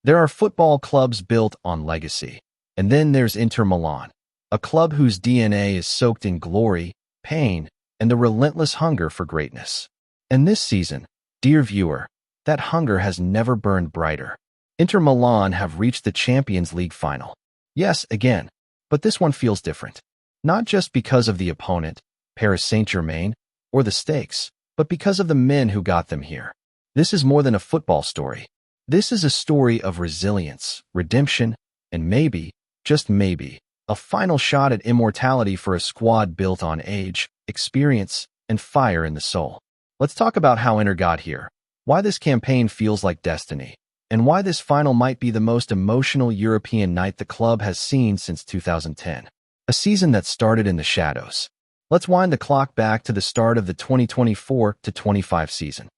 There are football clubs built on legacy. And then there's Inter Milan, a club whose DNA is soaked in glory, pain, and the relentless hunger for greatness. And this season, dear viewer, that hunger has never burned brighter. Inter Milan have reached the Champions League final. Yes, again, but this one feels different. Not just because of the opponent, Paris Saint-Germain, or the stakes, but because of the men who got them here. This is more than a football story. This is a story of resilience, redemption, and maybe, just maybe, a final shot at immortality for a squad built on age, experience, and fire in the soul. Let's talk about how Inter got here, why this campaign feels like destiny, and why this final might be the most emotional European night the club has seen since 2010. A season that started in the shadows. Let's wind the clock back to the start of the 2024-25 season.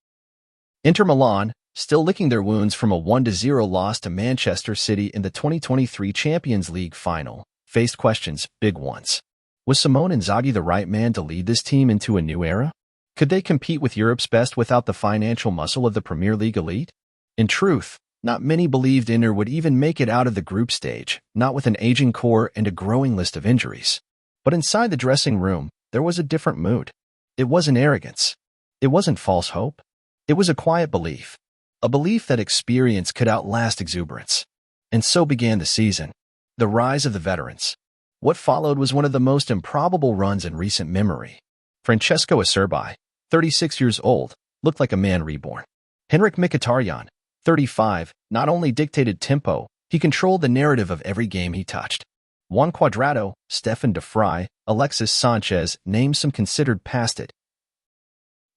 Inter Milan, still licking their wounds from a 1-0 loss to Manchester City in the 2023 Champions League final, faced questions, big ones. Was Simone Inzaghi the right man to lead this team into a new era? Could they compete with Europe's best without the financial muscle of the Premier League elite? In truth, not many believed Inter would even make it out of the group stage, not with an aging core and a growing list of injuries. But inside the dressing room, there was a different mood. It wasn't arrogance. It wasn't false hope. It was a quiet belief. A belief that experience could outlast exuberance. And so began the season. The rise of the veterans. What followed was one of the most improbable runs in recent memory. Francesco Acerbi, 36 years old, looked like a man reborn. Henrik Mkhitaryan, 35, not only dictated tempo, he controlled the narrative of every game he touched. Juan Cuadrado, Stefan de Vrij, Alexis Sanchez, named some considered past it,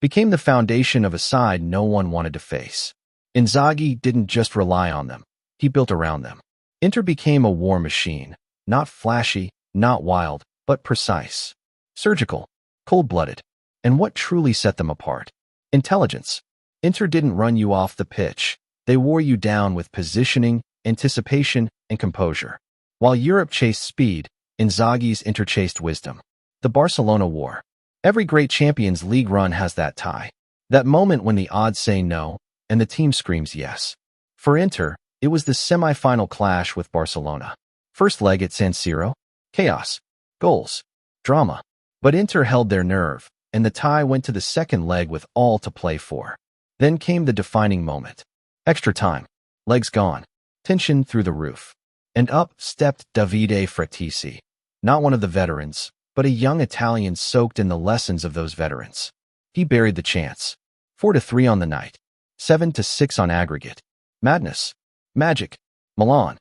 became the foundation of a side no one wanted to face. Inzaghi didn't just rely on them, he built around them. Inter became a war machine, not flashy, not wild, but precise. Surgical, cold-blooded. And what truly set them apart? Intelligence. Inter didn't run you off the pitch. They wore you down with positioning, anticipation, and composure. While Europe chased speed, Inzaghi's Inter chased wisdom. The Barcelona War. Every great Champions League run has that tie. That moment when the odds say no, and the team screams yes. For Inter, it was the semi-final clash with Barcelona. First leg at San Siro. Chaos. Goals. Drama. But Inter held their nerve, and the tie went to the second leg with all to play for. Then came the defining moment. Extra time. Legs gone. Tension through the roof. And up stepped Davide Fratesi. Not one of the veterans, but a young Italian soaked in the lessons of those veterans. He buried the chance. 4-3 on the night. 7-6 on aggregate. Madness. Magic. Milan.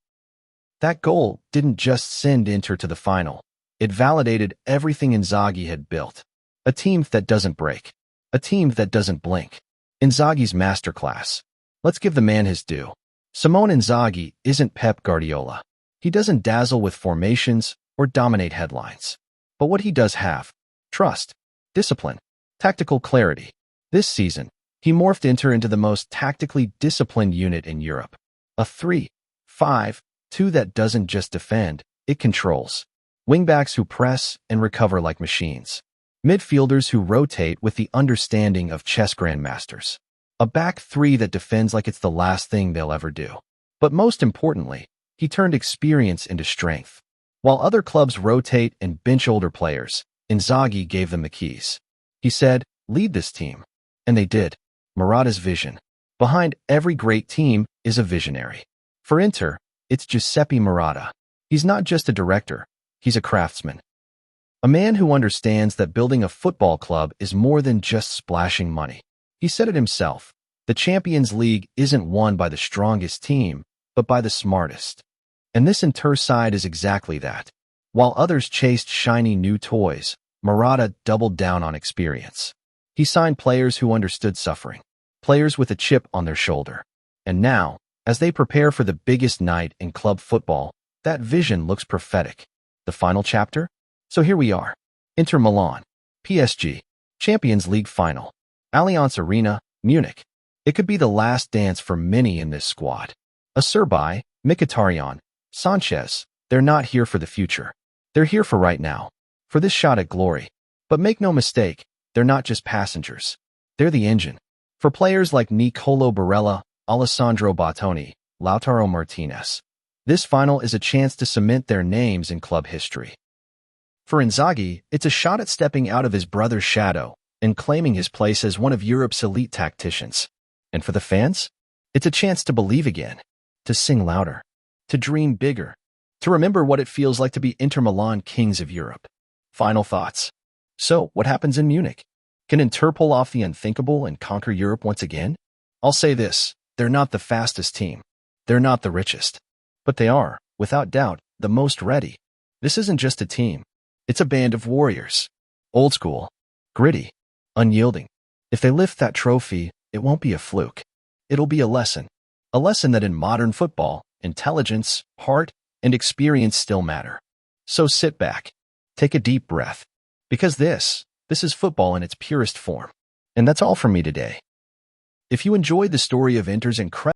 That goal didn't just send Inter to the final. It validated everything Inzaghi had built. A team that doesn't break. A team that doesn't blink. Inzaghi's masterclass. Let's give the man his due. Simone Inzaghi isn't Pep Guardiola. He doesn't dazzle with formations or dominate headlines. But what he does have: trust, discipline, tactical clarity. This season, he morphed Inter into the most tactically disciplined unit in Europe. A 3-5-2 that doesn't just defend, it controls. Wingbacks who press and recover like machines. Midfielders who rotate with the understanding of chess grandmasters. A back three that defends like it's the last thing they'll ever do. But most importantly, he turned experience into strength. While other clubs rotate and bench older players, Inzaghi gave them the keys. He said, "Lead this team." And they did. Morata's vision. Behind every great team is a visionary. For Inter, it's Giuseppe Morata. He's not just a director, he's a craftsman. A man who understands that building a football club is more than just splashing money. He said it himself, the Champions League isn't won by the strongest team, but by the smartest. And this Inter side is exactly that. While others chased shiny new toys, Morata doubled down on experience. He signed players who understood suffering, players with a chip on their shoulder. And now, as they prepare for the biggest night in club football, that vision looks prophetic. The final chapter? So here we are. Inter Milan, PSG, Champions League final. Allianz Arena, Munich. It could be the last dance for many in this squad. Acerbi, Mkhitaryan, Sanchez, they're not here for the future. They're here for right now, for this shot at glory. But make no mistake, they're not just passengers. They're the engine. For players like Nicolo Barella, Alessandro Bottoni, Lautaro Martinez. This final is a chance to cement their names in club history. For Inzaghi, it's a shot at stepping out of his brother's shadow and claiming his place as one of Europe's elite tacticians. And for the fans, it's a chance to believe again, to sing louder, to dream bigger, to remember what it feels like to be Inter Milan kings of Europe. Final thoughts. So, what happens in Munich? Can Inter pull off the unthinkable and conquer Europe once again? I'll say this, they're not the fastest team. They're not the richest. But they are, without doubt, the most ready. This isn't just a team. It's a band of warriors. Old school, gritty, unyielding. If they lift that trophy, it won't be a fluke. It'll be a lesson. A lesson that in modern football, intelligence, heart, and experience still matter. So sit back. Take a deep breath. Because this is football in its purest form. And that's all from me today. If you enjoyed the story of Inter's incredible